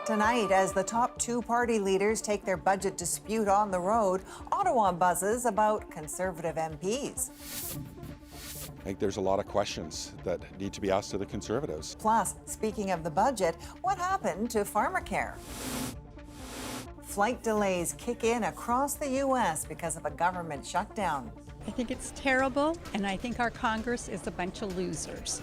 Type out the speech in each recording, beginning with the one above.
Tonight, as the top two party leaders take their budget dispute on the road, Ottawa buzzes about Conservative MPs. I think there's a lot of questions that need to be asked to the Conservatives. Plus, speaking of the budget, what happened to Pharmacare? Flight delays kick in across the U.S. because of a government shutdown. I think it's terrible, and I think our Congress is a bunch of losers.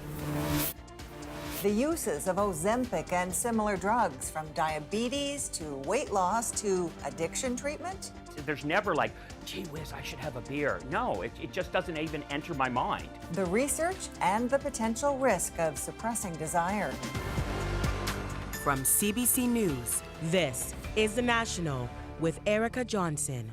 The uses of Ozempic and similar drugs, from diabetes to weight loss to addiction treatment. There's never like, gee whiz, I should have a beer. No, it just doesn't even enter my mind. The research and the potential risk of suppressing desire. From CBC News, this is The National with Erica Johnson.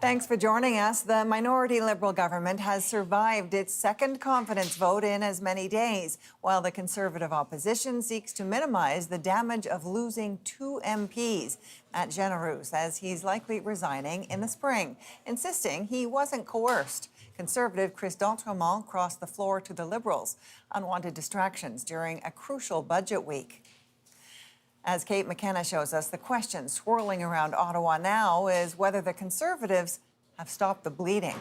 Thanks for joining us. The minority Liberal government has survived its second confidence vote in as many days, while the Conservative opposition seeks to minimize the damage of losing two MPs. Matt Genereux says he's likely resigning in the spring, insisting he wasn't coerced. Conservative Chris D'Entremont crossed the floor to the Liberals. Unwanted distractions during a crucial budget week. As Kate McKenna shows us, the question swirling around Ottawa now is whether the Conservatives have stopped the bleeding.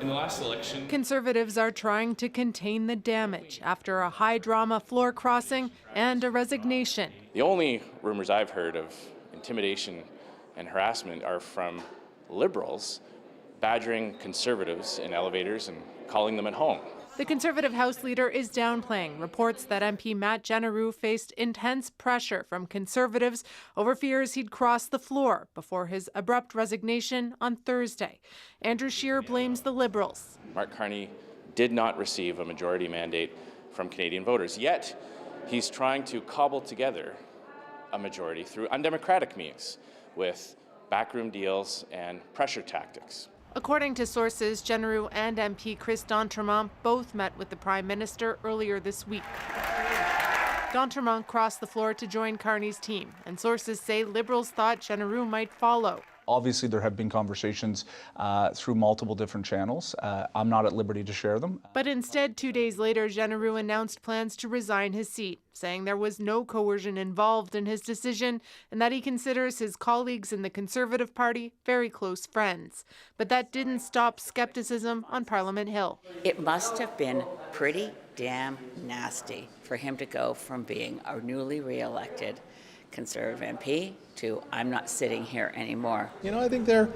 In the last election, Conservatives are trying to contain the damage after a high-drama floor crossing and a resignation. the only rumors I've heard of intimidation and harassment are from Liberals badgering Conservatives in elevators and calling them at home. The Conservative House Leader is downplaying reports that MP Matt Genereux faced intense pressure from Conservatives over fears he'd cross the floor before his abrupt resignation on Thursday. Andrew Scheer blames the Liberals. Mark Carney did not receive a majority mandate from Canadian voters, yet he's trying to cobble together a majority through undemocratic means with backroom deals and pressure tactics. According to sources, Genereux and MP Chris D'Entremont both met with the Prime Minister earlier this week. D'Entremont crossed the floor to join Carney's team, and sources say Liberals thought Genereux might follow. Obviously, there have been conversations through multiple different channels. I'm not at liberty to share them. But instead, 2 days later, Genereux announced plans to resign his seat, saying there was no coercion involved in his decision and that he considers his colleagues in the Conservative Party very close friends. But that didn't stop skepticism on Parliament Hill. It must have been pretty damn nasty for him to go from being a newly re-elected Conservative MP to I'm not sitting here anymore. You know, I think they're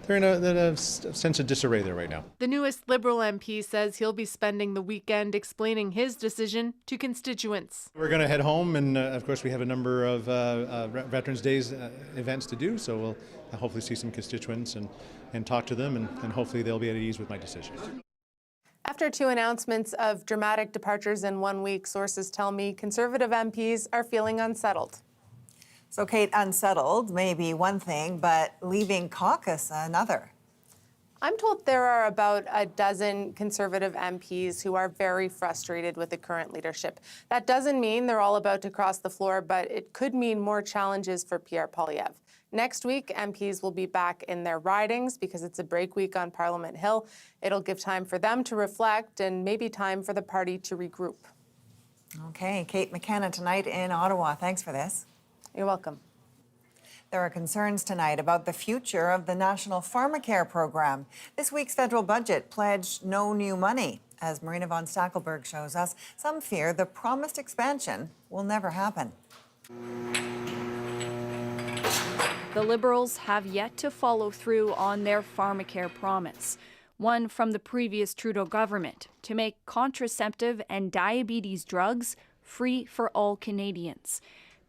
in a sense of disarray there right now. The newest Liberal MP says he'll be spending the weekend explaining his decision to constituents. We're going to head home, and of course we have a number of Veterans Days events to do, so we'll hopefully see some constituents and talk to them, and hopefully they'll be at ease with my decision. After two announcements of dramatic departures in 1 week, sources tell me Conservative MPs are feeling unsettled. So, Kate, unsettled may be one thing, but leaving caucus another. I'm told there are about a dozen Conservative MPs who are very frustrated with the current leadership. That doesn't mean they're all about to cross the floor, but it could mean more challenges for Pierre Poilievre. Next week, MPs will be back in their ridings because it's a break week on Parliament Hill. It'll give time for them to reflect and maybe time for the party to regroup. Okay, Kate McKenna tonight in Ottawa. Thanks for this. You're welcome. There are concerns tonight about the future of the National Pharmacare program. This week's federal budget pledged no new money. As Marina von Stackelberg shows us, some fear the promised expansion will never happen. The Liberals have yet to follow through on their Pharmacare promise, one from the previous Trudeau government, to make contraceptive and diabetes drugs free for all Canadians.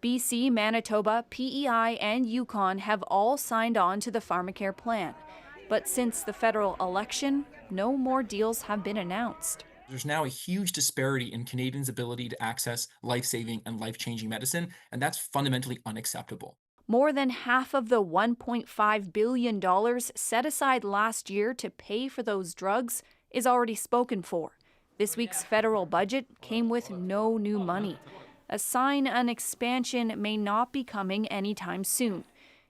BC, Manitoba, PEI, and Yukon have all signed on to the Pharmacare plan. But since the federal election, no more deals have been announced. There's now a huge disparity in Canadians' ability to access life-saving and life-changing medicine, and that's fundamentally unacceptable. More than half of the $1.5 billion set aside last year to pay for those drugs is already spoken for. This week's federal budget came with no new money, a sign an expansion may not be coming anytime soon.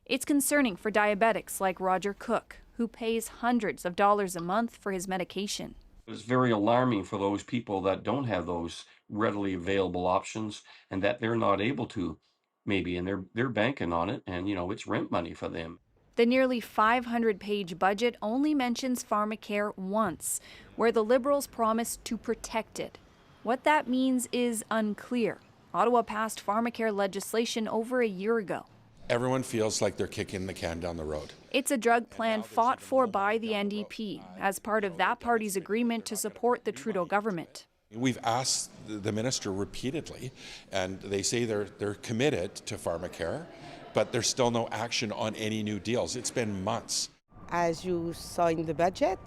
It's concerning for diabetics like Roger Cook, who pays hundreds of dollars a month for his medication. It's very alarming for those people that don't have those readily available options and that they're not able to maybe, and they're banking on it, and it's rent money for them. The nearly 500-page budget only mentions Pharmacare once, where the Liberals promised to protect it. What that means is unclear. Ottawa passed Pharmacare legislation over a year ago. Everyone feels like they're kicking the can down the road. It's a drug plan fought for by the NDP as part of that party's agreement to support the Trudeau government. We've asked the minister repeatedly, and they say they're committed to Pharmacare, but there's still no action on any new deals. It's been months. As you saw in the budget,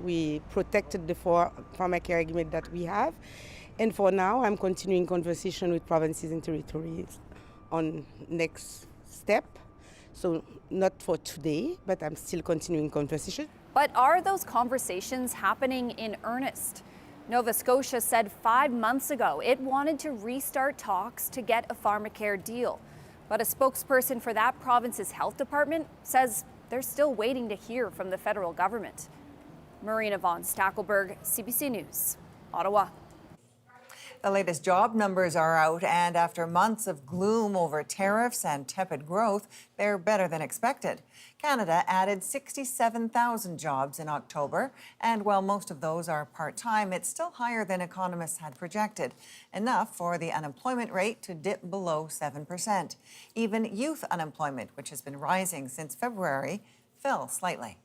we protected the Pharmacare agreement that we have. And for now, I'm continuing conversation with provinces and territories on next step. So not for today, but I'm still continuing conversation. But are those conversations happening in earnest? Nova Scotia said 5 months ago it wanted to restart talks to get a Pharmacare deal. But a spokesperson for that province's health department says they're still waiting to hear from the federal government. Marina von Stackelberg, CBC News, Ottawa. The latest job numbers are out, and after months of gloom over tariffs and tepid growth, they're better than expected. Canada added 67,000 jobs in October, and while most of those are part-time, it's still higher than economists had projected, enough for the unemployment rate to dip below 7%. Even youth unemployment, which has been rising since February, fell slightly.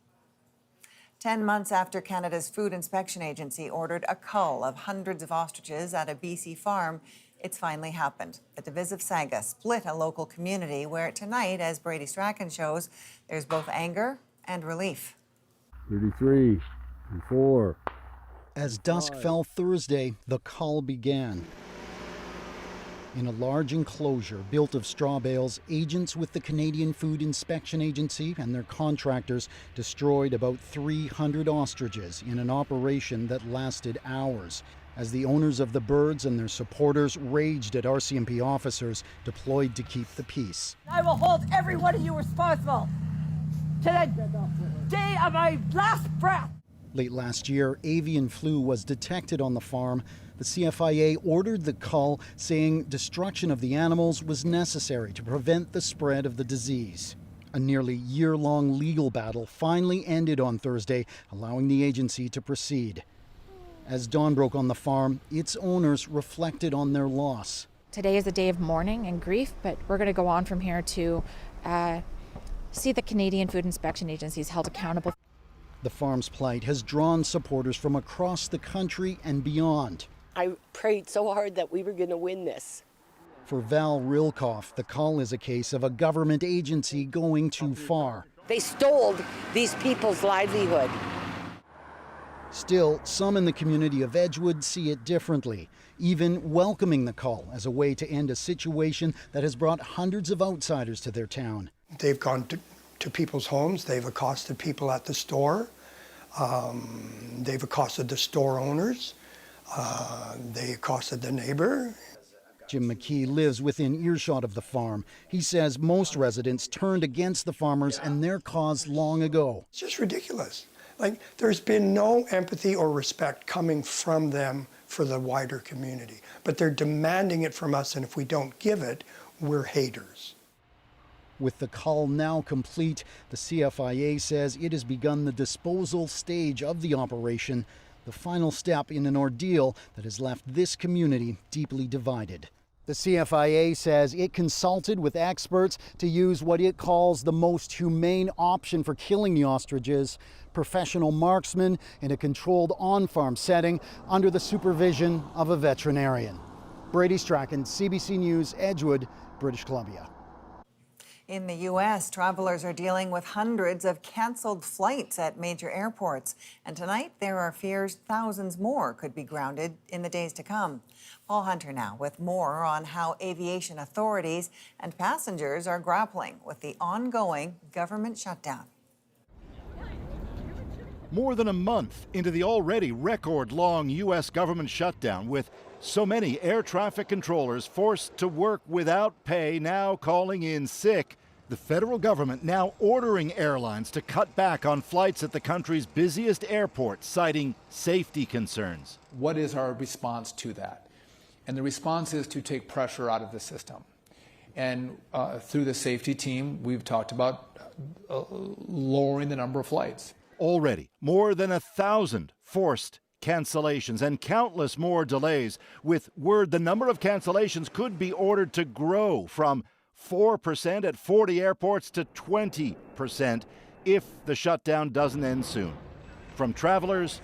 10 months after Canada's Food Inspection Agency ordered a cull of hundreds of ostriches at a BC farm, it's finally happened. The divisive saga split a local community where tonight, as Brady Strachan shows, there's both anger and relief. 33 and 4. As dusk fell Thursday, the cull began. In a large enclosure built of straw bales, agents with the Canadian Food Inspection Agency and their contractors destroyed about 300 ostriches in an operation that lasted hours, as the owners of the birds and their supporters raged at RCMP officers deployed to keep the peace. I will hold every one of you responsible to the day of my last breath. Late last year, avian flu was detected on the farm. The CFIA ordered the cull, saying destruction of the animals was necessary to prevent the spread of the disease. A nearly year-long legal battle finally ended on Thursday, allowing the agency to proceed. As dawn broke on the farm, its owners reflected on their loss. Today is a day of mourning and grief, but we're going to go on from here to see the Canadian Food Inspection Agencies held accountable. The farm's plight has drawn supporters from across the country and beyond. I prayed so hard that we were going to win this. For Val Rilkoff, the cull is a case of a government agency going too far. They stole these people's livelihood. Still, some in the community of Edgewood see it differently, even welcoming the cull as a way to end a situation that has brought hundreds of outsiders to their town. They've gone to people's homes, they've accosted people at the store, they've accosted the store owners, they accosted the neighbor. Jim McKee lives within earshot of the farm. He says most residents turned against the farmers and their cause long ago. It's just ridiculous. Like, there's been no empathy or respect coming from them for the wider community. But they're demanding it from us, and if we don't give it, we're haters. With the cull now complete, the CFIA says it has begun the disposal stage of the operation, the final step in an ordeal that has left this community deeply divided. The CFIA says it consulted with experts to use what it calls the most humane option for killing the ostriches, professional marksmen in a controlled on-farm setting under the supervision of a veterinarian. Brady Strachan, CBC News, Edgewood, British Columbia. In the U.S., travelers are dealing with hundreds of canceled flights at major airports. And tonight, there are fears thousands more could be grounded in the days to come. Paul Hunter now with more on how aviation authorities and passengers are grappling with the ongoing government shutdown. More than a month into the already record-long U.S. government shutdown, with so many air traffic controllers forced to work without pay, now calling in sick, The federal government now ordering airlines to cut back on flights at the country's busiest airports, citing safety concerns. What is our response to that? And the response is to take pressure out of the system. And through the safety team, we've talked about lowering the number of flights. Already, more than 1,000 forced cancellations and countless more delays, with word the number of cancellations could be ordered to grow from 4% at 40 airports to 20% if the shutdown doesn't end soon. From travelers,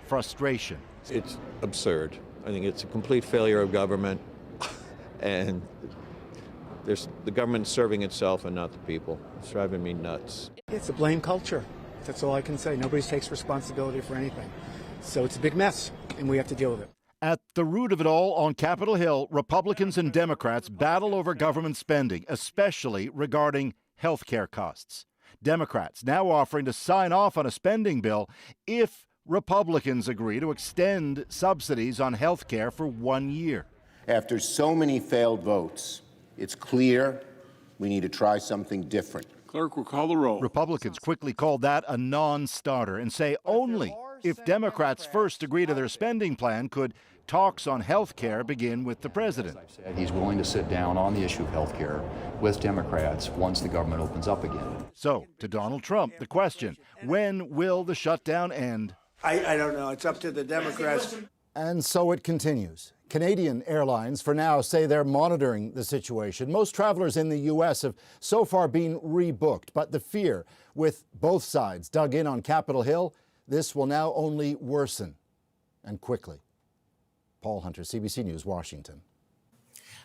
frustration. It's absurd. I think it's a complete failure of government, and the government serving itself and not the people. It's driving me nuts. It's a blame culture. That's all I can say. Nobody takes responsibility for anything. So it's a big mess, and we have to deal with it. At the root of it all, on Capitol Hill, Republicans and Democrats battle over government spending, especially regarding health care costs. Democrats now offering to sign off on a spending bill if Republicans agree to extend subsidies on health care for 1 year. After so many failed votes, it's clear we need to try something different. Clerk will call the roll. Republicans quickly called that a non-starter and say only if Democrats first agree to their spending plan could talks on health care begin with the president. He's willing to sit down on the issue of health care with Democrats once the government opens up again. So, to Donald Trump, the question, when will the shutdown end? I don't know. It's up to the Democrats. And so it continues. Canadian airlines, for now, say they're monitoring the situation. Most travelers in the U.S. have so far been rebooked, but the fear, with both sides dug in on Capitol Hill, this will now only worsen, and quickly. Paul Hunter, CBC News, Washington.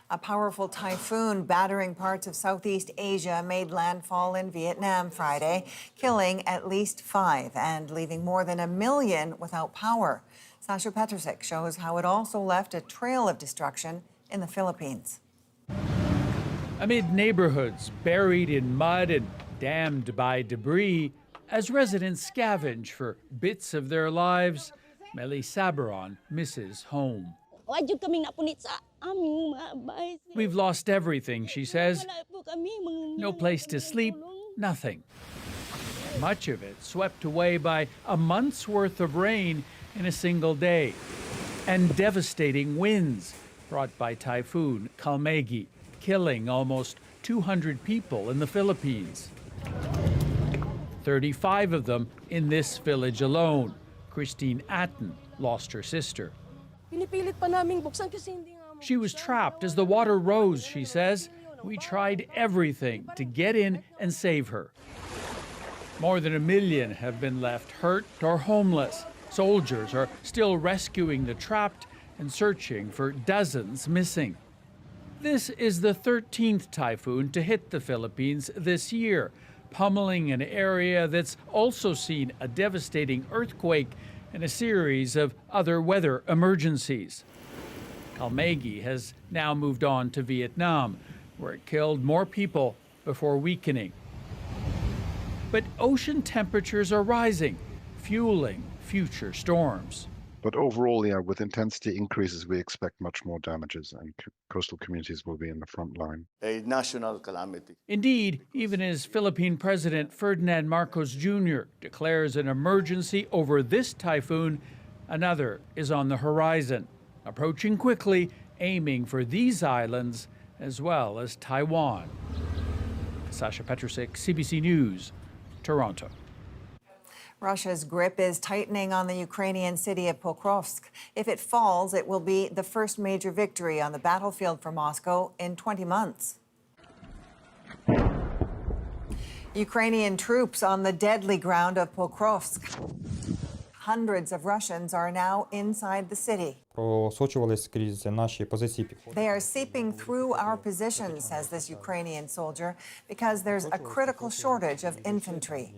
A powerful typhoon battering parts of Southeast Asia made landfall in Vietnam Friday, killing at least 5 and leaving more than 1 million without power. Sasha Petrusik shows how it also left a trail of destruction in the Philippines. Amid neighborhoods buried in mud and dammed by debris, as residents scavenge for bits of their lives, Meli Sabaron misses home. We've lost everything, she says. No place to sleep, nothing. Much of it swept away by a month's worth of rain in a single day, and devastating winds brought by Typhoon Kalmaegi, killing almost 200 people in the Philippines. 35 of them in this village alone. Christine Atten lost her sister. She was trapped as the water rose, she says. We tried everything to get in and save her. More than 1 million have been left hurt or homeless. Soldiers are still rescuing the trapped and searching for dozens missing. This is the 13th typhoon to hit the Philippines this year, pummeling an area that's also seen a devastating earthquake and a series of other weather emergencies. Kalmaegi has now moved on to Vietnam, where it killed more people before weakening. But ocean temperatures are rising, fueling future storms. But overall, with intensity increases, we expect much more damages, and coastal communities will be in the front line. A national calamity. Indeed, even as Philippine President Ferdinand Marcos Jr. declares an emergency over this typhoon, another is on the horizon, approaching quickly, aiming for these islands as well as Taiwan. Sasha Petrusik, CBC News, Toronto. Russia's grip is tightening on the Ukrainian city of Pokrovsk. If it falls, it will be the first major victory on the battlefield for Moscow in 20 months. Ukrainian troops on the deadly ground of Pokrovsk. Hundreds of Russians are now inside the city. They are seeping through our positions, says this Ukrainian soldier, because there's a critical shortage of infantry.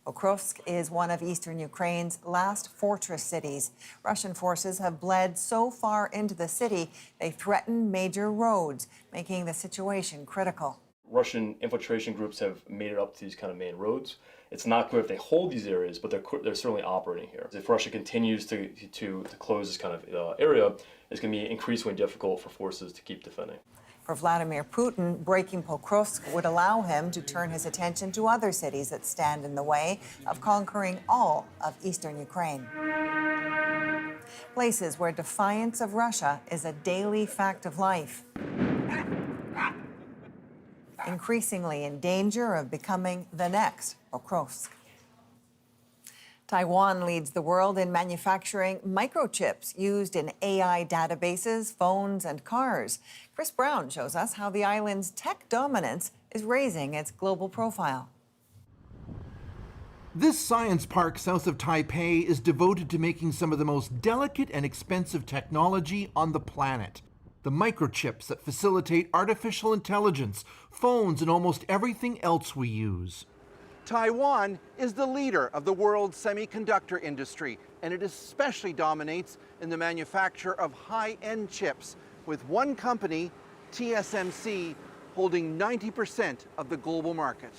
Pokrovsk is one of eastern Ukraine's last fortress cities. Russian forces have bled so far into the city, they threaten major roads, making the situation critical. Russian infiltration groups have made it up to these kind of main roads. It's not clear if they hold these areas, but they're certainly operating here. If Russia continues to close this kind of area, it's going to be increasingly difficult for forces to keep defending. For Vladimir Putin, breaking Pokrovsk would allow him to turn his attention to other cities that stand in the way of conquering all of eastern Ukraine. Places where defiance of Russia is a daily fact of life. Increasingly in danger of becoming the next Pokrovsk. Taiwan leads the world in manufacturing microchips used in AI databases, phones, and cars. Chris Brown shows us how the island's tech dominance is raising its global profile. This science park south of Taipei is devoted to making some of the most delicate and expensive technology on the planet. The microchips that facilitate artificial intelligence, phones, and almost everything else we use. Taiwan is the leader of the world's semiconductor industry, and it especially dominates in the manufacture of high-end chips, with one company, TSMC, holding 90% of the global market.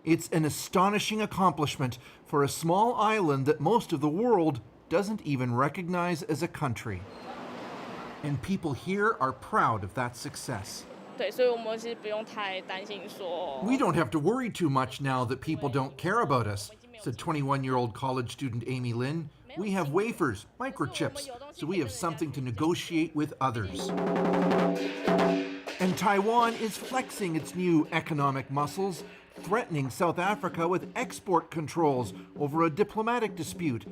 It's an astonishing accomplishment for a small island that most of the world doesn't even recognize as a country. And people here are proud of that success. We don't have to worry too much now that people don't care about us, said 21-year-old college student Amy Lin. We have wafers, microchips, so we have something to negotiate with others. And Taiwan is flexing its new economic muscles, threatening South Africa with export controls over a diplomatic dispute,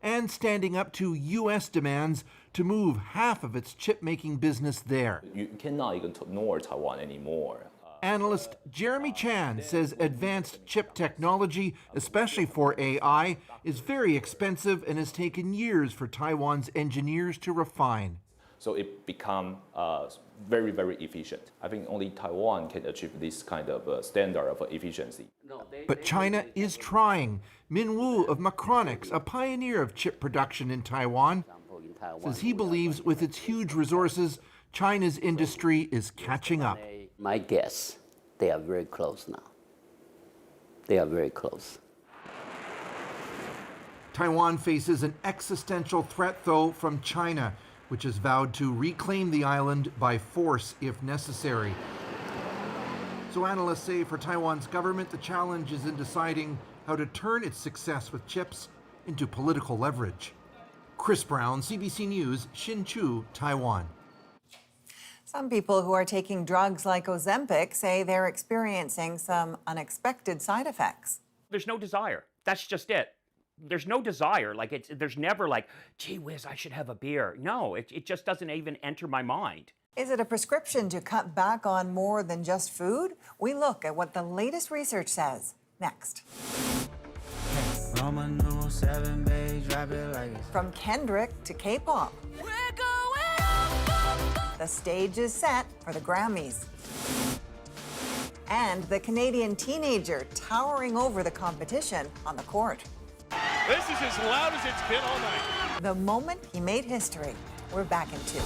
and standing up to U.S. demands to move half of its chip-making business there. You cannot ignore Taiwan anymore. Analyst Jeremy Chan says advanced chip technology, especially for AI, is very expensive and has taken years for Taiwan's engineers to refine. So it become very, very efficient. I think only Taiwan can achieve this kind of standard of efficiency. But China is trying. Min Wu of Macronics, a pioneer of chip production in Taiwan, says he believes with its huge resources, China's industry is catching up. My guess, they are very close now. They are very close. Taiwan faces an existential threat, though, from China, which has vowed to reclaim the island by force if necessary. So analysts say for Taiwan's government, the challenge is in deciding how to turn its success with chips into political leverage. Chris Brown, CBC News, Hsinchu, Taiwan. Some people who are taking drugs like Ozempic say they're experiencing some unexpected side effects. There's no desire. That's just it. There's no desire. There's never like, gee whiz, I should have a beer. No, it just doesn't even enter my mind. Is it a prescription to cut back on more than just food? We look at what the latest research says next. From Kendrick to K-pop. The stage is set for the Grammys. And the Canadian teenager towering over the competition on the court. This is as loud as it's been all night. The moment he made history. We're back in 2.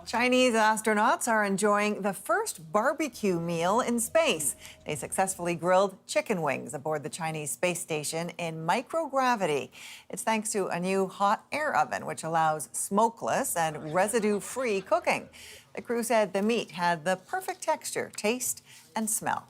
Chinese astronauts are enjoying the first barbecue meal in space. They successfully grilled chicken wings aboard the Chinese space station in microgravity. It's thanks to a new hot air oven, which allows smokeless and residue-free cooking. The crew said the meat had the perfect texture, taste, and smell.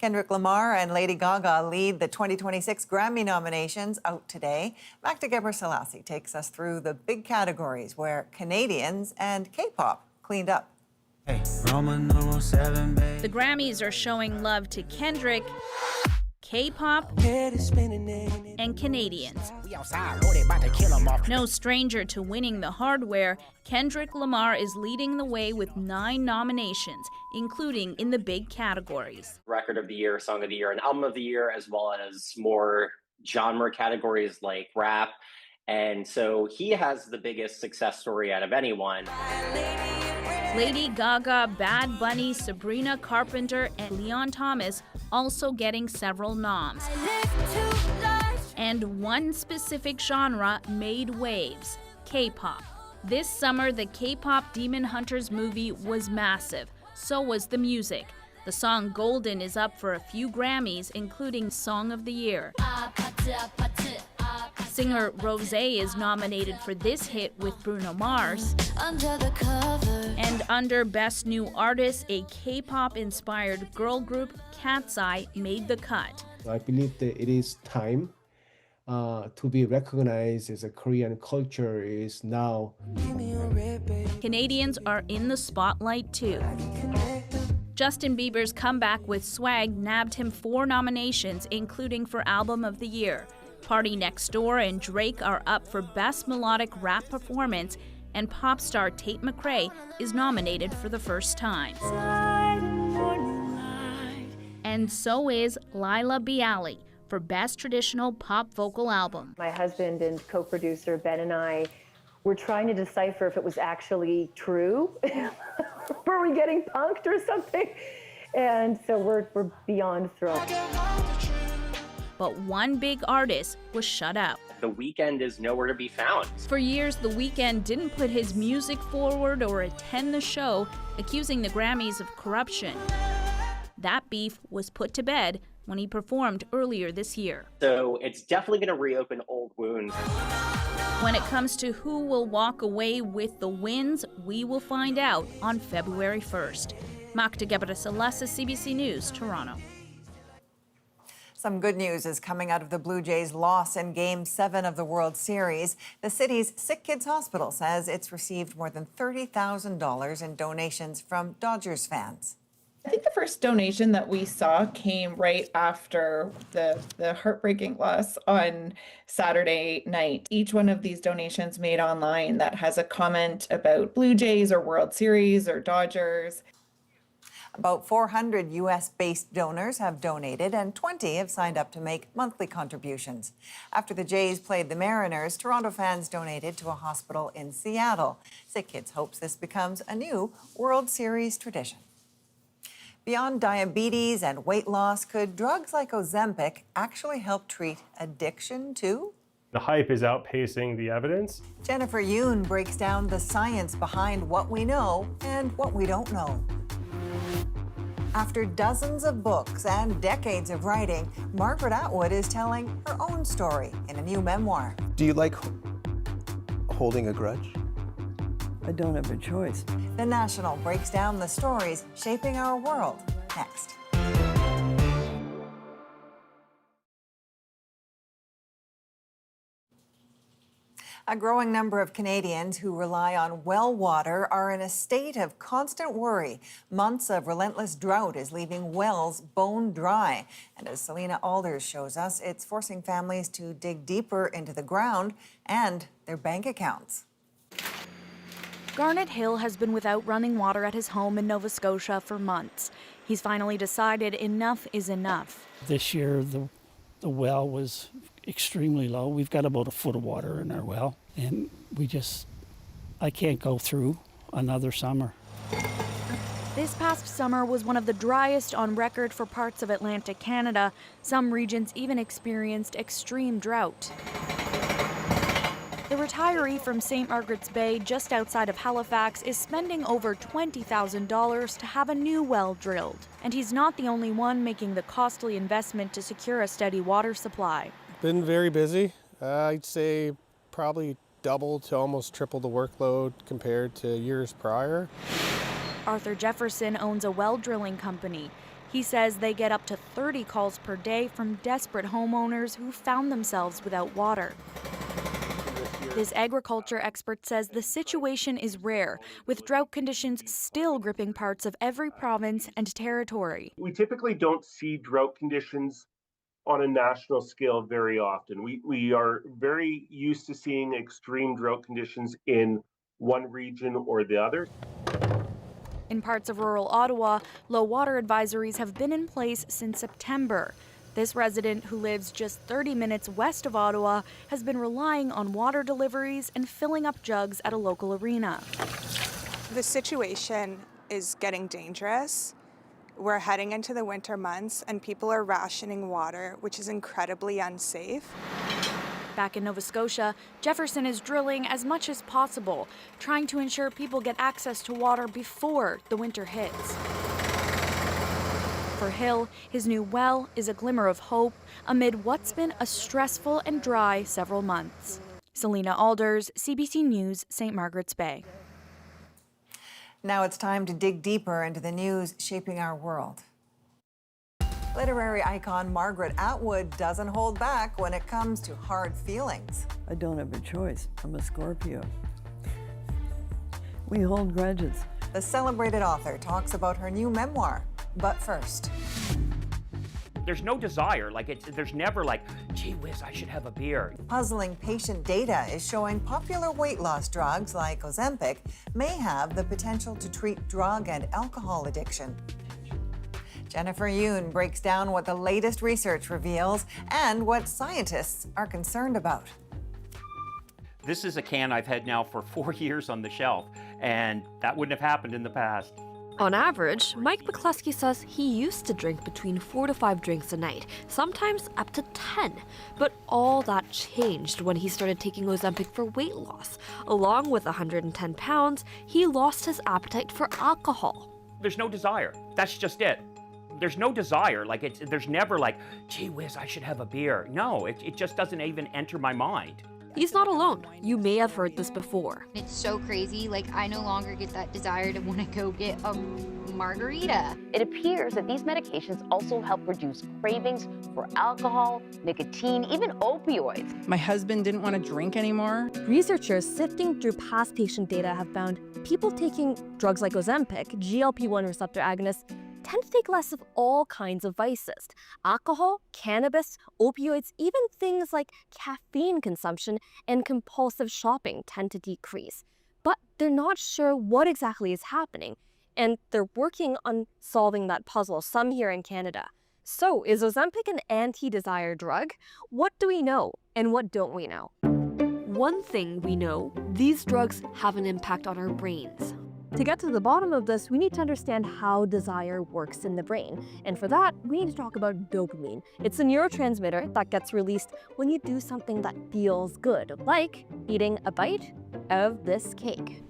Kendrick Lamar and Lady Gaga lead the 2026 Grammy nominations out today. Magda Geber-Selassie takes us through the big categories where Canadians and K-pop cleaned up. The Grammys are showing love to Kendrick, K-pop, and Canadians. No stranger to winning the hardware, Kendrick Lamar is leading the way with 9 nominations, including in the big categories. Record of the Year, Song of the Year, and Album of the Year, as well as more genre categories like rap. And so he has the biggest success story out of anyone. Lady Gaga, Bad Bunny, Sabrina Carpenter, and Leon Thomas also getting several noms. And one specific genre made waves, K-pop. This summer, the K-pop Demon Hunters movie was massive. So was the music. The song Golden is up for a few Grammys, including Song of the Year. Singer Rosé is nominated for this hit with Bruno Mars. And under Best New Artist, a K-pop-inspired girl group, Cat's Eye, made the cut. I believe that it is time to be recognized as a Korean culture is now. Canadians are in the spotlight too. Justin Bieber's comeback with Swag nabbed him 4 nominations, including for Album of the Year. Party Next Door and Drake are up for Best Melodic Rap Performance, and pop star Tate McRae is nominated for the first time. And so is Laila Bialy for Best Traditional Pop Vocal Album. My husband and co-producer Ben and I were trying to decipher if it was actually true. Were we getting punked or something? And so we're beyond thrilled. But one big artist was shut out. The Weeknd is nowhere to be found. For years, The Weeknd didn't put his music forward or attend the show, accusing the Grammys of corruption. That beef was put to bed when he performed earlier this year. So it's definitely going to reopen old wounds. When it comes to who will walk away with the wins, we will find out on February 1st. Magda Gebrselassie, CBC News, Toronto. Some good news is coming out of the Blue Jays' loss in Game 7 of the World Series. The city's Sick Kids Hospital says it's received more than $30,000 in donations from Dodgers fans. I think the first donation that we saw came right after the heartbreaking loss on Saturday night. Each one of these donations made online that has a comment about Blue Jays or World Series or Dodgers. About 400 U.S.-based donors have donated, and 20 have signed up to make monthly contributions. After the Jays played the Mariners, Toronto fans donated to a hospital in Seattle. Sick Kids hopes this becomes a new World Series tradition. Beyond diabetes and weight loss, could drugs like Ozempic actually help treat addiction too? The hype is outpacing the evidence. Jennifer Yoon breaks down the science behind what we know and what we don't know. After dozens of books and decades of writing, Margaret Atwood is telling her own story in a new memoir. Do you like holding a grudge? I don't have a choice. The National breaks down the stories shaping our world next. A growing number of Canadians who rely on well water are in a state of constant worry. Months of relentless drought is leaving wells bone dry. And as Selena Alders shows us, it's forcing families to dig deeper into the ground and their bank accounts. Garnet Hill has been without running water at his home in Nova Scotia for months. He's finally decided enough is enough. This year, the well was extremely low. We've got about a foot of water in our well, and I can't go through another summer. This past summer was one of the driest on record for parts of Atlantic Canada. Some regions even experienced extreme drought. The retiree from St. Margaret's Bay, just outside of Halifax, is spending over $20,000 to have a new well drilled. And he's not the only one making the costly investment to secure a steady water supply. Been very busy. I'd say probably double to almost triple the workload compared to years prior. Arthur Jefferson owns a well drilling company. He says they get up to 30 calls per day from desperate homeowners who found themselves without water. This agriculture expert says the situation is rare, with drought conditions still gripping parts of every province and territory. We typically don't see drought conditions on a national scale very often. We are very used to seeing extreme drought conditions in one region or the other. In parts of rural Ottawa, low water advisories have been in place since September. This resident, who lives just 30 minutes west of Ottawa, has been relying on water deliveries and filling up jugs at a local arena. The situation is getting dangerous. We're heading into the winter months and people are rationing water, which is incredibly unsafe. Back in Nova Scotia, Jefferson is drilling as much as possible, trying to ensure people get access to water before the winter hits. Jennifer Hill, his new well is a glimmer of hope amid what's been a stressful and dry several months. Selena Alders, CBC News, St. Margaret's Bay. Now it's time to dig deeper into the news shaping our world. Literary icon Margaret Atwood doesn't hold back when it comes to hard feelings. I don't have a choice. I'm a Scorpio. We hold grudges. The celebrated author talks about her new memoir. But first, There's no desire, there's never like, gee whiz, I should have a beer. puzzling patient data is showing popular weight loss drugs like Ozempic may have the potential to treat drug and alcohol addiction. Jennifer Yoon breaks down what the latest research reveals and what scientists are concerned about. This is a can I've had now for 4 years on the shelf, and that wouldn't have happened in the past. On average, Mike McCluskey says he used to drink between 4 to 5 drinks a night, sometimes up to 10. But all that changed when he started taking Ozempic for weight loss. Along with 110 pounds, he lost his appetite for alcohol. There's no desire. That's just it. There's no desire. There's never like, gee whiz, I should have a beer. No, it just doesn't even enter my mind. He's not alone. You may have heard this before. It's so crazy. I no longer get that desire to want to go get a margarita. It appears that these medications also help reduce cravings for alcohol, nicotine, even opioids. My husband didn't want to drink anymore. Researchers sifting through past patient data have found people taking drugs like Ozempic, GLP-1 receptor agonists, tend to take less of all kinds of vices. Alcohol, cannabis, opioids, even things like caffeine consumption and compulsive shopping tend to decrease. But they're not sure what exactly is happening, and they're working on solving that puzzle, some here in Canada. So, is Ozempic an anti-desire drug? What do we know, and what don't we know? One thing we know, these drugs have an impact on our brains. To get to the bottom of this, we need to understand how desire works in the brain. And for that, we need to talk about dopamine. It's a neurotransmitter that gets released when you do something that feels good, like eating a bite of this cake.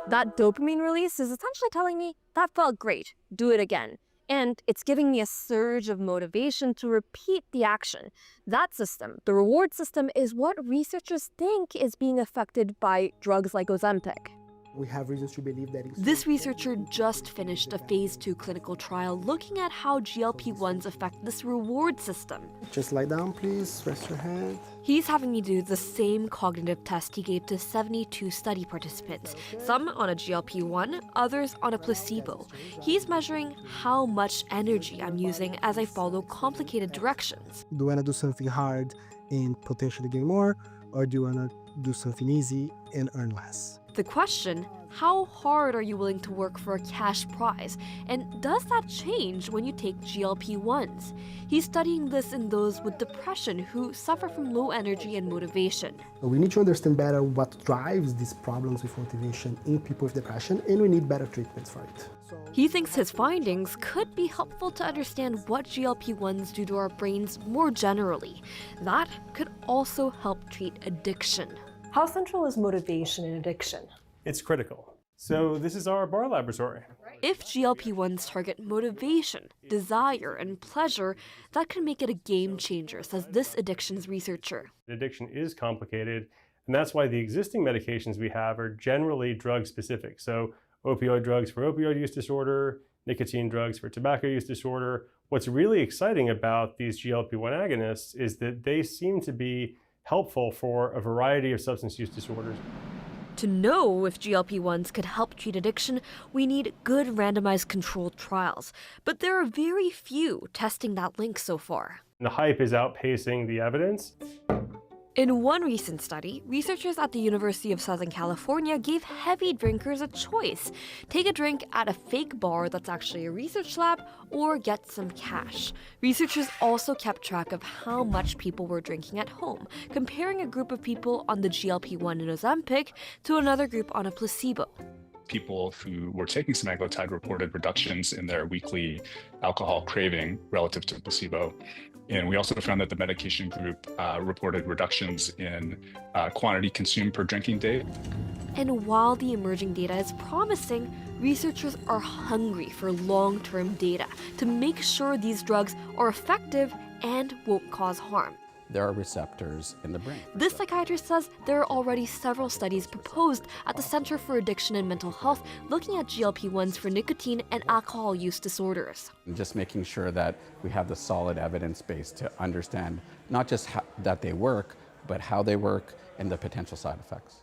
That dopamine release is essentially telling me, that felt great, do it again. And it's giving me a surge of motivation to repeat the action. That system, the reward system, is what researchers think is being affected by drugs like Ozempic. We have reasons to believe that this researcher just finished a phase 2 clinical trial looking at how GLP-1s affect this reward system. Just lie down, please. Rest your head. He's having me do the same cognitive test he gave to 72 study participants, some on a GLP-1, others on a placebo. He's measuring how much energy I'm using as I follow complicated directions. Do you want to do something hard and potentially gain more, or do you want to do something easy and earn less? The question, how hard are you willing to work for a cash prize? And does that change when you take GLP-1s? He's studying this in those with depression who suffer from low energy and motivation. We need to understand better what drives these problems with motivation in people with depression, and we need better treatments for it. He thinks his findings could be helpful to understand what GLP-1s do to our brains more generally. That could also help treat addiction. How central is motivation in addiction? It's critical. So this is our bar laboratory. If GLP-1s target motivation, desire, and pleasure, that could make it a game changer, says this addictions researcher. Addiction is complicated, and that's why the existing medications we have are generally drug-specific. So opioid drugs for opioid use disorder, nicotine drugs for tobacco use disorder. What's really exciting about these GLP-1 agonists is that they seem to be helpful for a variety of substance use disorders. To know if GLP-1s could help treat addiction, we need good randomized controlled trials. But there are very few testing that link so far. The hype is outpacing the evidence. In one recent study, researchers at the University of Southern California gave heavy drinkers a choice. Take a drink at a fake bar that's actually a research lab, or get some cash. Researchers also kept track of how much people were drinking at home, comparing a group of people on the GLP-1 and Ozempic to another group on a placebo. People who were taking semaglutide reported reductions in their weekly alcohol craving relative to placebo. And we also found that the medication group reported reductions in quantity consumed per drinking day. And while the emerging data is promising, researchers are hungry for long-term data to make sure these drugs are effective and won't cause harm. There are receptors in the brain. This psychiatrist says there are already several studies proposed at the Center for Addiction and Mental Health looking at GLP-1s for nicotine and alcohol use disorders. And just making sure that we have the solid evidence base to understand not just that they work, but how they work and the potential side effects.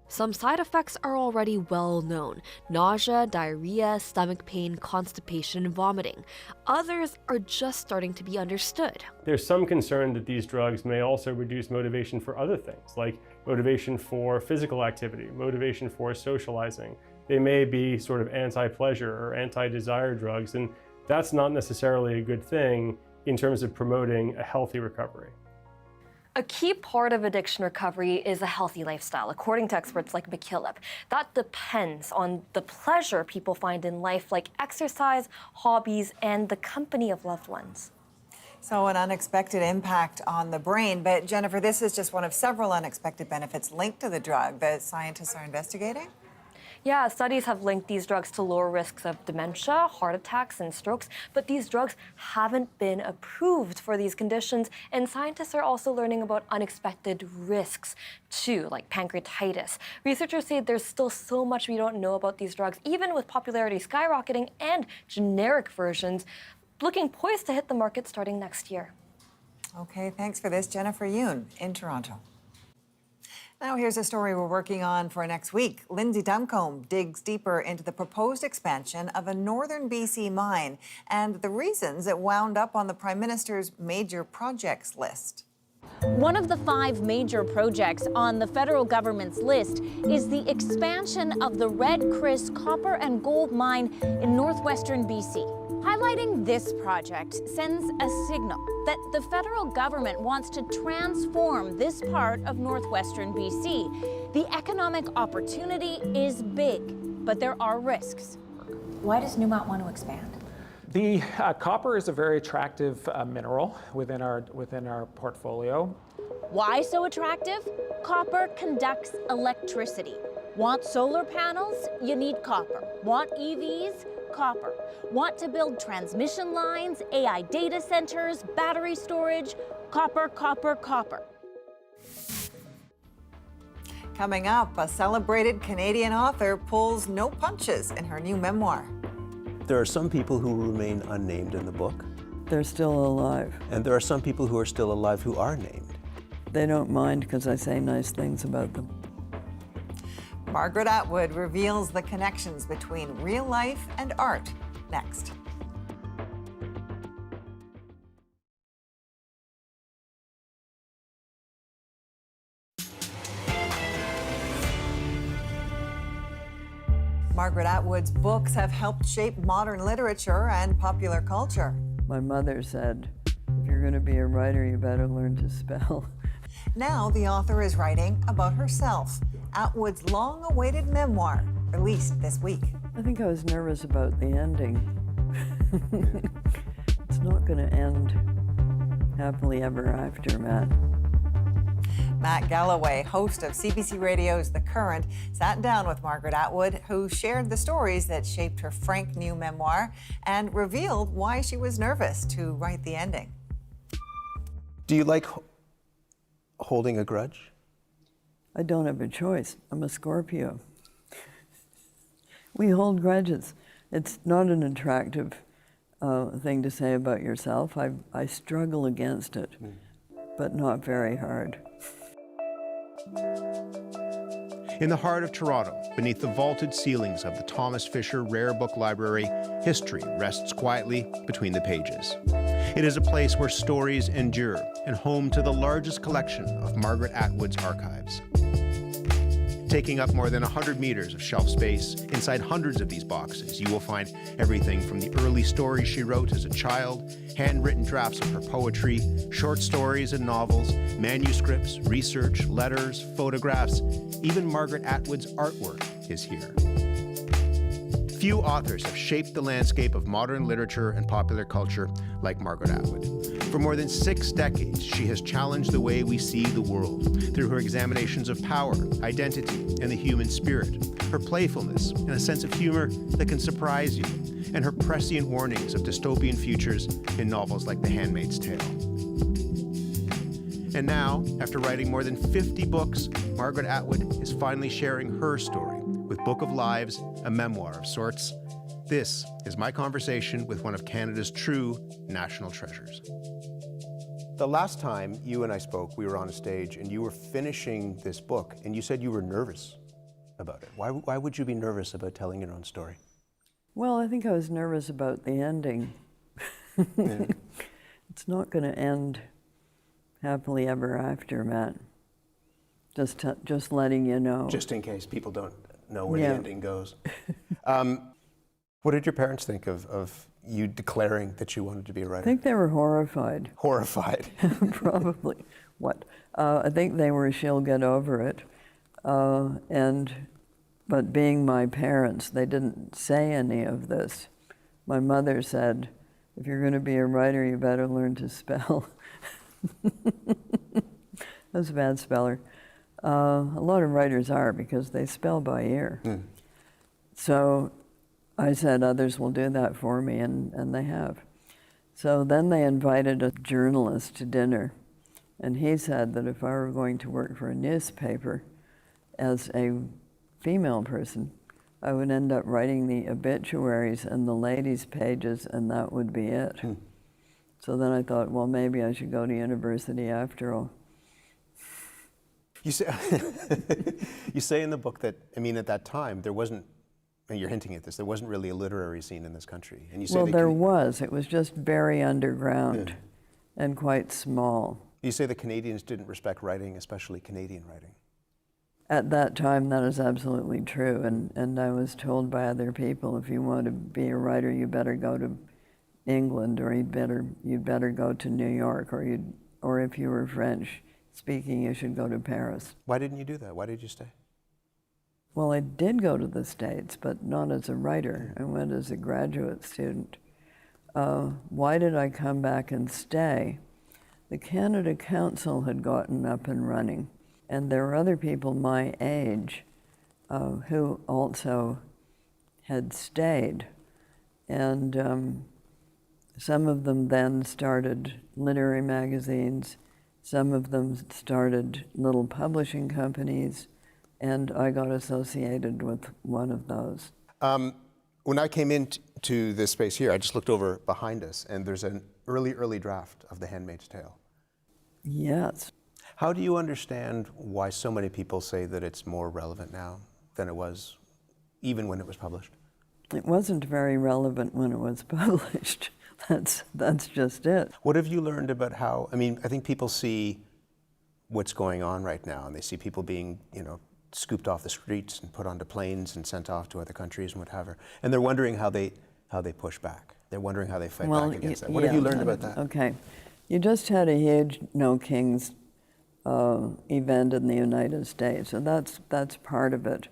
Some side effects are already well known: nausea, diarrhea, stomach pain, constipation, and vomiting. Others are just starting to be understood. There's some concern that these drugs may also reduce motivation for other things, like motivation for physical activity, motivation for socializing. They may be sort of anti-pleasure or anti-desire drugs, and that's not necessarily a good thing in terms of promoting a healthy recovery. A key part of addiction recovery is a healthy lifestyle, according to experts like McKillop. That depends on the pleasure people find in life, like exercise, hobbies, and the company of loved ones. So an unexpected impact on the brain. But Jennifer, this is just one of several unexpected benefits linked to the drug that scientists are investigating? Yeah, studies have linked these drugs to lower risks of dementia, heart attacks, and strokes, but these drugs haven't been approved for these conditions, and scientists are also learning about unexpected risks too, like pancreatitis. Researchers say there's still so much we don't know about these drugs, even with popularity skyrocketing and generic versions looking poised to hit the market starting next year. Okay, thanks for this, Jennifer Yoon in Toronto. Now here's a story we're working on for next week. Lindsay Duncombe digs deeper into the proposed expansion of a northern BC mine and the reasons it wound up on the Prime Minister's major projects list. One of the 5 major projects on the federal government's list is the expansion of the Red Chris copper and gold mine in northwestern BC. Highlighting this project sends a signal that the federal government wants to transform this part of northwestern BC. The economic opportunity is big, but there are risks. Why does Newmont want to expand? The copper is a very attractive mineral within our portfolio. Why so attractive? Copper conducts electricity. Want solar panels? You need copper. Want EVs? Copper. Want to build transmission lines, AI data centers, battery storage? Copper, copper, copper. Coming up, a celebrated Canadian author pulls no punches in her new memoir. There are some people who remain unnamed in the book. They're still alive. And there are some people who are still alive who are named. They don't mind because I say nice things about them. Margaret Atwood reveals the connections between real life and art next. Margaret Atwood's books have helped shape modern literature and popular culture. My mother said, if you're going to be a writer, you better learn to spell. Now the author is writing about herself. Atwood's long-awaited memoir, released this week. I think I was nervous about the ending. It's not going to end happily ever after, Matt. Matt Galloway, host of CBC Radio's The Current, sat down with Margaret Atwood, who shared the stories that shaped her frank new memoir and revealed why she was nervous to write the ending. Do you like holding a grudge? I don't have a choice. I'm a Scorpio. We hold grudges. It's not an attractive thing to say about yourself. I struggle against it, but not very hard. In the heart of Toronto, beneath the vaulted ceilings of the Thomas Fisher Rare Book Library, history rests quietly between the pages. It is a place where stories endure and home to the largest collection of Margaret Atwood's archives. Taking up more than 100 meters of shelf space, inside hundreds of these boxes, you will find everything from the early stories she wrote as a child, handwritten drafts of her poetry, short stories and novels, manuscripts, research, letters, photographs. Even Margaret Atwood's artwork is here. Few authors have shaped the landscape of modern literature and popular culture like Margaret Atwood. For more than 6 decades, she has challenged the way we see the world through her examinations of power, identity, and the human spirit, her playfulness and a sense of humor that can surprise you, and her prescient warnings of dystopian futures in novels like The Handmaid's Tale. And now, after writing more than 50 books, Margaret Atwood is finally sharing her story with Book of Lives, a memoir of sorts. This is my conversation with one of Canada's true national treasures. The last time you and I spoke, we were on a stage and you were finishing this book and you said you were nervous about it. Why would you be nervous about telling your own story? Well, I think I was nervous about the ending. Yeah. It's not going to end happily ever after, Matt. Just letting you know. Just in case people don't know where Yeah. the ending goes. What did your parents think of you declaring that you wanted to be a writer? I think they were horrified. Horrified? Probably. What? I think they were, she'll get over it. But being my parents, they didn't say any of this. My mother said, if you're going to be a writer, you better learn to spell. I was a bad speller. A lot of writers are because they spell by ear. So I said others will do that for me, and they have. So then they invited a journalist to dinner, and he said that if I were going to work for a newspaper as a female person, I would end up writing the obituaries and the ladies' pages, and that would be it. So then I thought, well, maybe I should go to university after all. You say in the book that, I mean, at that time, there wasn't, and you're hinting at this, there wasn't really a literary scene in this country. And you say Well, there was. It was just very underground and quite small. You say the Canadians didn't respect writing, especially Canadian writing. At that time, that is absolutely true. And I was told by other people, if you want to be a writer, you better go to England, or you'd better go to New York, or if you were French speaking, you should go to Paris. Why didn't you do that? Why did you stay? Well, I did go to the States, but not as a writer. I went as a graduate student. Why did I come back and stay? The Canada Council had gotten up and running, and there were other people my age who also had stayed. And some of them then started literary magazines. Some of them started little publishing companies, and I got associated with one of those. When I came into this space here, I just looked over behind us, and there's an early draft of The Handmaid's Tale. Yes. How do you understand why so many people say that it's more relevant now than it was even when it was published? It wasn't very relevant when it was published. That's just it. What have you learned about how, I mean, I think people see what's going on right now, and they see people being, scooped off the streets and put onto planes and sent off to other countries and whatever, and they're wondering how they push back. They're wondering how they fight back against that. What have you learned about that? Okay. You just had a huge No Kings event in the United States, so that's part of it.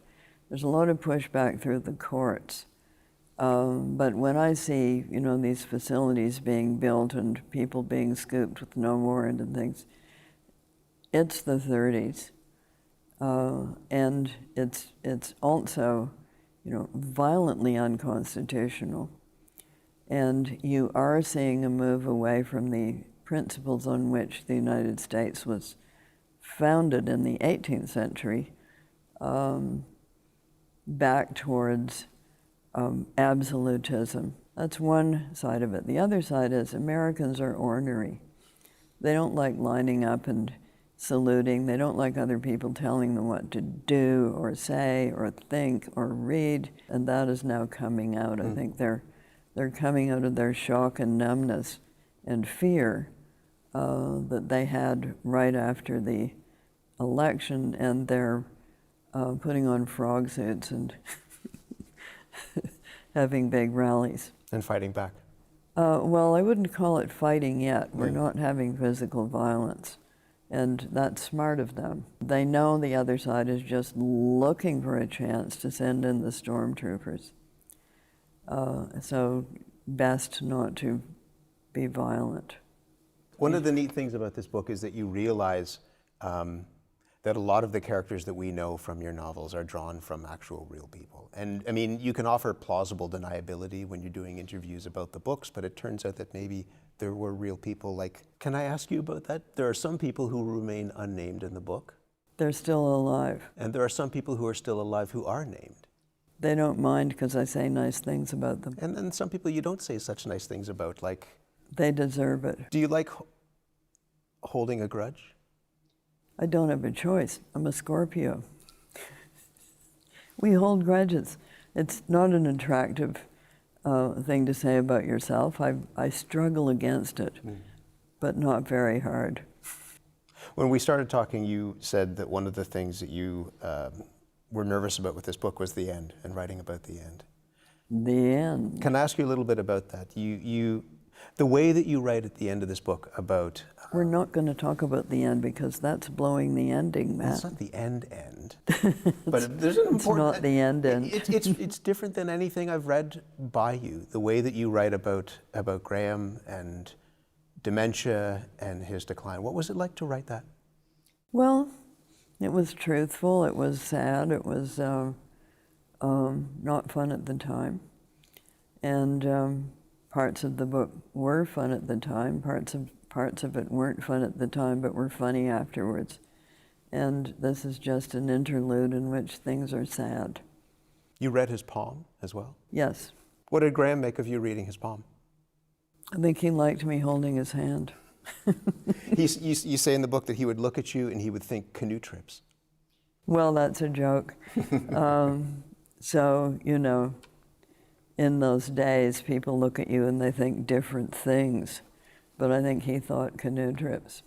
There's a lot of pushback through the courts. But when I see, these facilities being built and people being scooped with no warrant and things, it's the 30s. And it's also, violently unconstitutional. And you are seeing a move away from the principles on which the United States was founded in the 18th century, back towards absolutism. That's one side of it. The other side is Americans are ornery. They don't like lining up and saluting. They don't like other people telling them what to do or say or think or read, and that is now coming out. I think they're coming out of their shock and numbness and fear that they had right after the election, and they're putting on frog suits and having big rallies. And fighting back. Well, I wouldn't call it fighting yet. We're not having physical violence, and that's smart of them. They know the other side is just looking for a chance to send in the stormtroopers. So best not to be violent. One of the neat things about this book is that you realize that a lot of the characters that we know from your novels are drawn from actual real people. And I mean, you can offer plausible deniability when you're doing interviews about the books, but it turns out that maybe there were real people. Like, can I ask you about that? There are some people who remain unnamed in the book. They're still alive. And there are some people who are still alive who are named. They don't mind because I say nice things about them. And then some people you don't say such nice things about, like... They deserve it. Do you like holding a grudge? I don't have a choice. I'm a Scorpio. We hold grudges. It's not an attractive thing to say about yourself. I struggle against it, but not very hard. When we started talking, you said that one of the things that you were nervous about with this book was the end, and writing about the end. The end. Can I ask you a little bit about that? The way that you write at the end of this book about... We're not going to talk about the end because that's blowing the ending, Matt. It's not the end. But there's an important... It's not the end. It's different than anything I've read by you. The way that you write about Graham and dementia and his decline. What was it like to write that? Well, it was truthful. It was sad. It was not fun at the time. And parts of the book were fun at the time. Parts of it weren't fun at the time, but were funny afterwards. And this is just an interlude in which things are sad. You read his poem as well? Yes. What did Graham make of you reading his poem? I think he liked me holding his hand. You say in the book that he would look at you and he would think canoe trips. Well, that's a joke. So, you know, in those days, people look at you and they think different things. But I think he thought canoe trips.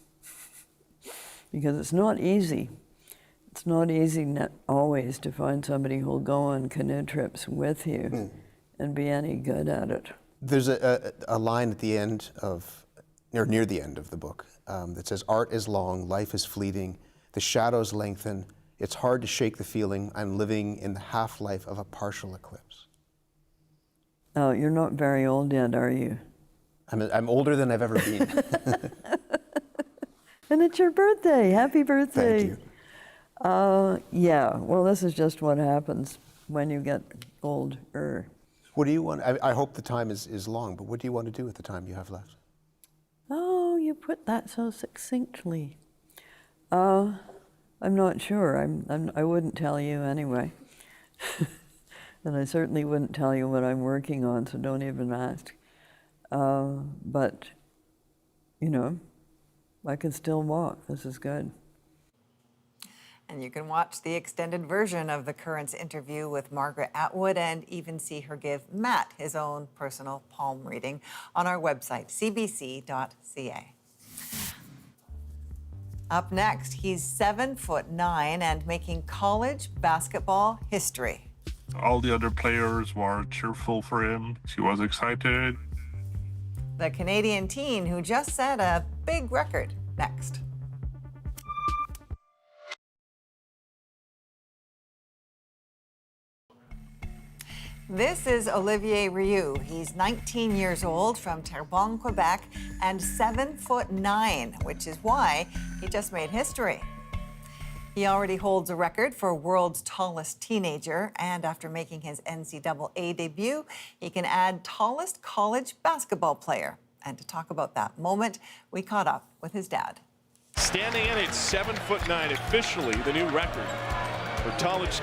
Because it's not easy. It's not easy always to find somebody who'll go on canoe trips with you and be any good at it. There's a line at the end of, or near the end of the book, that says, "Art is long, life is fleeting, the shadows lengthen, it's hard to shake the feeling I'm living in the half-life of a partial eclipse." Oh, you're not very old yet, are you? I'm older than I've ever been. And it's your birthday. Happy birthday. Thank you. Yeah, well, this is just what happens when you get older. What do you want? I hope the time is long, but what do you want to do with the time you have left? Oh, you put that so succinctly. I'm not sure. I wouldn't tell you anyway. And I certainly wouldn't tell you what I'm working on, so don't even ask. But, you know, I can still walk. This is good. And you can watch the extended version of The Current's interview with Margaret Atwood and even see her give Matt his own personal palm reading on our website, cbc.ca. Up next, he's 7'9" and making college basketball history. All the other players were cheerful for him. He was excited. The Canadian teen who just set a big record. Next. This is Olivier Rioux. He's 19 years old from Terrebonne, Quebec, and 7'9", which is why he just made history. He already holds a record for world's tallest teenager, and after making his NCAA debut, he can add tallest college basketball player. And to talk about that moment, we caught up with his dad. Standing in at 7'9", officially the new record for tallest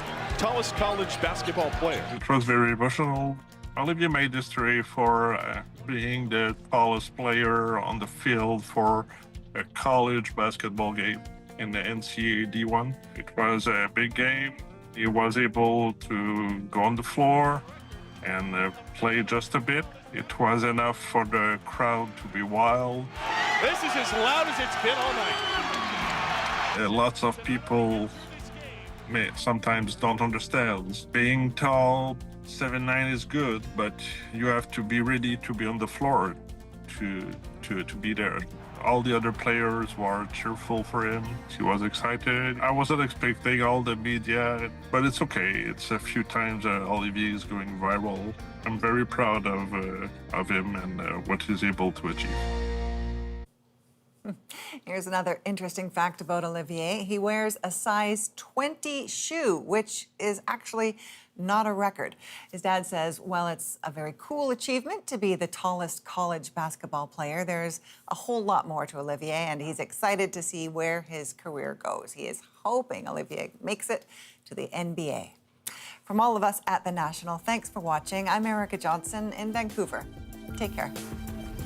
college basketball player. It was very emotional. Olivier made history for being the tallest player on the field for a college basketball game in the NCAA D1. It was a big game. He was able to go on the floor and play just a bit. It was enough for the crowd to be wild. This is as loud as it's been all night. Lots of people sometimes don't understand. Being tall, 7'9" is good, but you have to be ready to be on the floor to to be there. All the other players were cheerful for him. He was excited. I wasn't expecting all the media, but it's okay. It's a few times Olivier is going viral. I'm very proud of him and what he's able to achieve. Here's another interesting fact about Olivier. He wears a size 20 shoe, which is actually not a record. His dad says, well, it's a very cool achievement to be the tallest college basketball player. There's a whole lot more to Olivier, and he's excited to see where his career goes. He is hoping Olivier makes it to the NBA. From all of us at The National, thanks for watching. I'm Erica Johnson in Vancouver. Take care.